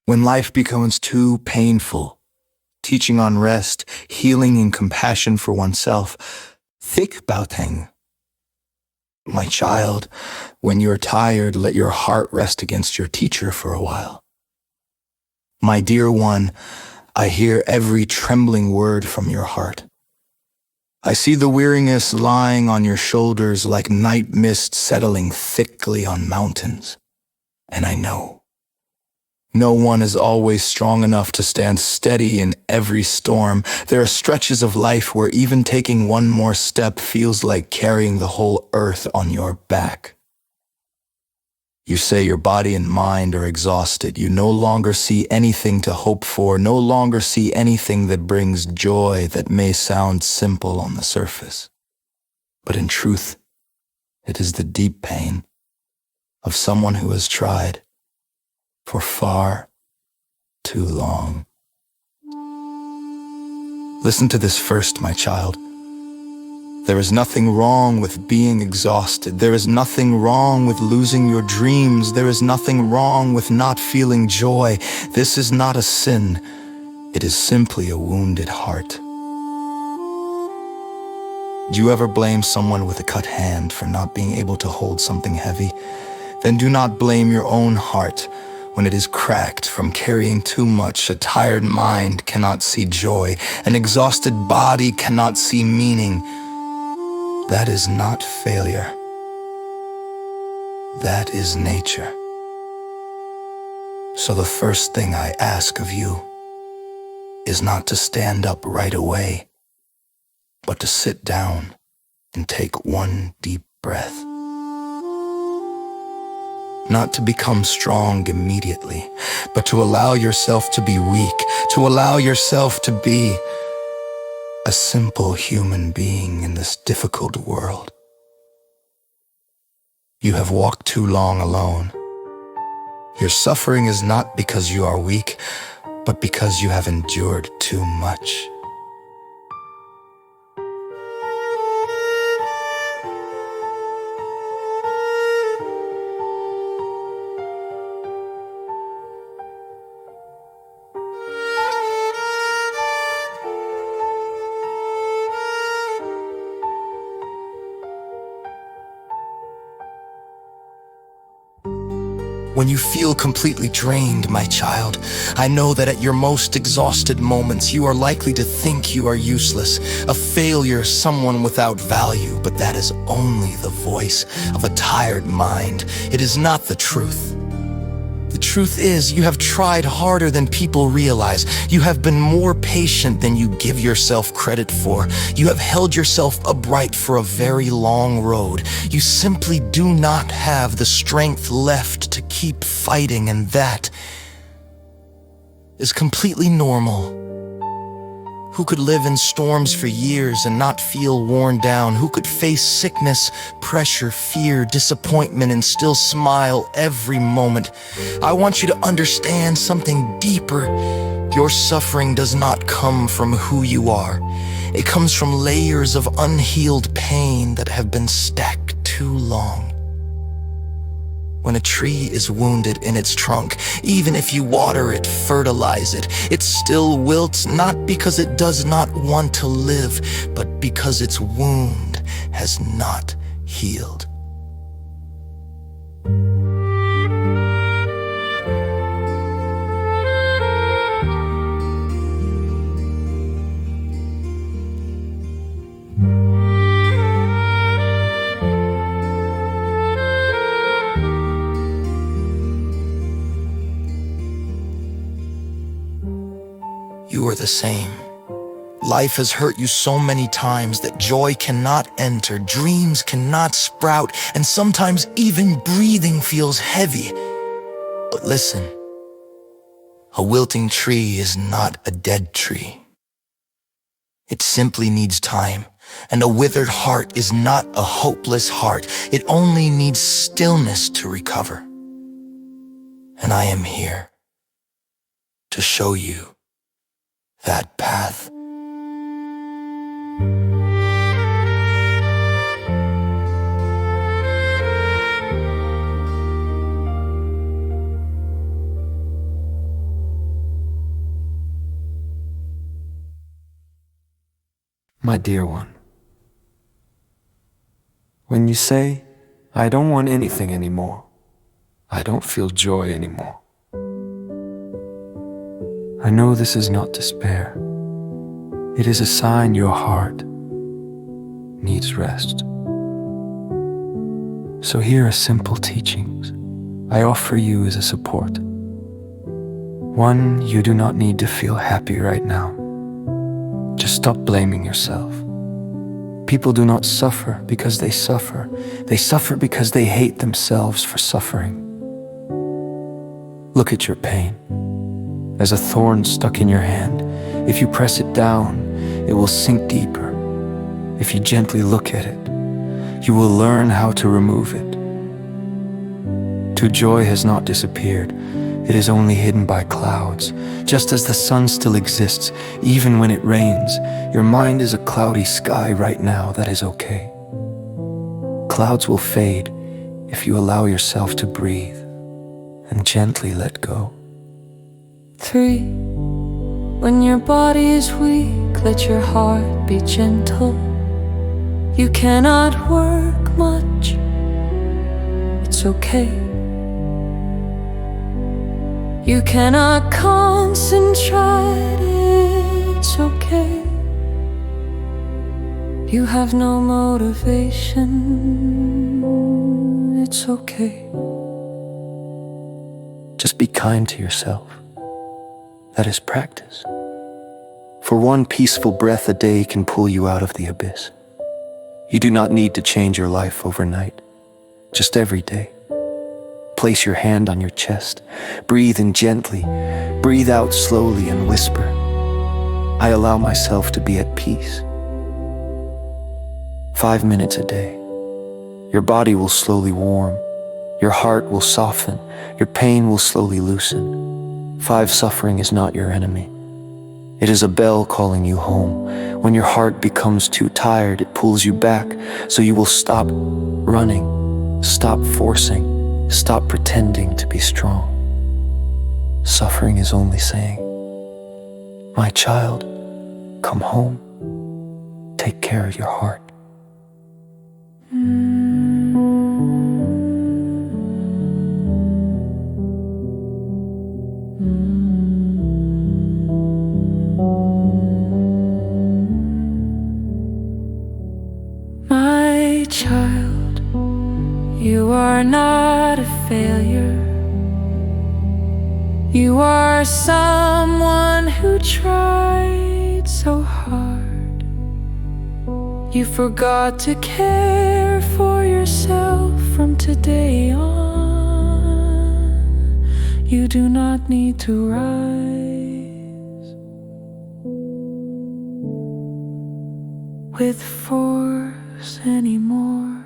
When life becomes too painful, teaching on rest, healing and compassion for oneself, think about things. My child, when you're tired, let your heart rest against your teacher for a while. My dear one, I hear every trembling word from your heart. I see the weariness lying on your shoulders like night mist settling thickly on mountains. And I know. No one is always strong enough to stand steady in every storm. There are stretches of life where even taking one more step feels like carrying the whole earth on your back. You say your body and mind are exhausted. You no longer see anything to hope for, no longer see anything that brings joy that may sound simple on the surface. But in truth, it is the deep pain of someone who has tried for far too long. Listen to this first, my child. There is nothing wrong with being exhausted. There is nothing wrong with losing your dreams. There is nothing wrong with not feeling joy. This is not a sin. It is simply a wounded heart. Do you ever blame someone with a cut hand for not being able to hold something heavy? Then do not blame your own heart when it is cracked from carrying too much. A tired mind cannot see joy. An exhausted body cannot see meaning. That is not failure. That is nature. So the first thing I ask of you is not to stand up right away, but to sit down and take one deep breath. Not to become strong immediately, but to allow yourself to be weak, to allow yourself to be a simple human being in this difficult world. You have walked too long alone. Your suffering is not because you are weak, but because you have endured too much. When you feel completely drained, my child, I know that at your most exhausted moments, you are likely to think you are useless, a failure, someone without value, but that is only the voice of a tired mind. It is not the truth. The truth is, you have tried harder than people realize. You have been more patient than you give yourself credit for. You have held yourself upright for a very long road. You simply do not have the strength left to keep fighting, and that is completely normal. Who could live in storms for years and not feel worn down? Who could face sickness, pressure, fear, disappointment, and still smile every moment? I want you to understand something deeper. Your suffering does not come from who you are. It comes from layers of unhealed pain that have been stacked too long. When a tree is wounded in its trunk, even if you water it, fertilize it, it still wilts, not because it does not want to live, but because its wound has not healed. You are the same. Life has hurt you so many times that joy cannot enter, dreams cannot sprout, and sometimes even breathing feels heavy. But listen, a wilting tree is not a dead tree. It simply needs time, and a withered heart is not a hopeless heart. It only needs stillness to recover. And I am here to show you that path. My dear one, when you say, I don't want anything anymore, I don't feel joy anymore, I know this is not despair. It is a sign your heart needs rest. So here are simple teachings I offer you as a support. 1, you do not need to feel happy right now. Just stop blaming yourself. People do not suffer because they suffer. They suffer because they hate themselves for suffering. Look at your pain as a thorn stuck in your hand. If you press it down, it will sink deeper. If you gently look at it, you will learn how to remove it. True joy has not disappeared. It is only hidden by clouds. Just as the sun still exists, even when it rains, your mind is a cloudy sky right now. That is okay. Clouds will fade if you allow yourself to breathe and gently let go. 3, when your body is weak, let your heart be gentle. You cannot work much. It's okay. You cannot concentrate. It's okay. You have no motivation. It's okay. Just be kind to yourself. That is practice. For 1 peaceful breath a day can pull you out of the abyss. You do not need to change your life overnight. Just every day. Place your hand on your chest. Breathe in gently. Breathe out slowly and whisper, I allow myself to be at peace. 5 minutes a day. Your body will slowly warm. Your heart will soften. Your pain will slowly loosen. 5, suffering is not your enemy. It is a bell calling you home. When your heart becomes too tired, it pulls you back, so you will stop running, stop forcing, stop pretending to be strong. Suffering is only saying, my child, come home. Take care of your heart. My child, you are not a failure. You are someone who tried so hard. You forgot to care for yourself from today on. You do not need to rise with force anymore.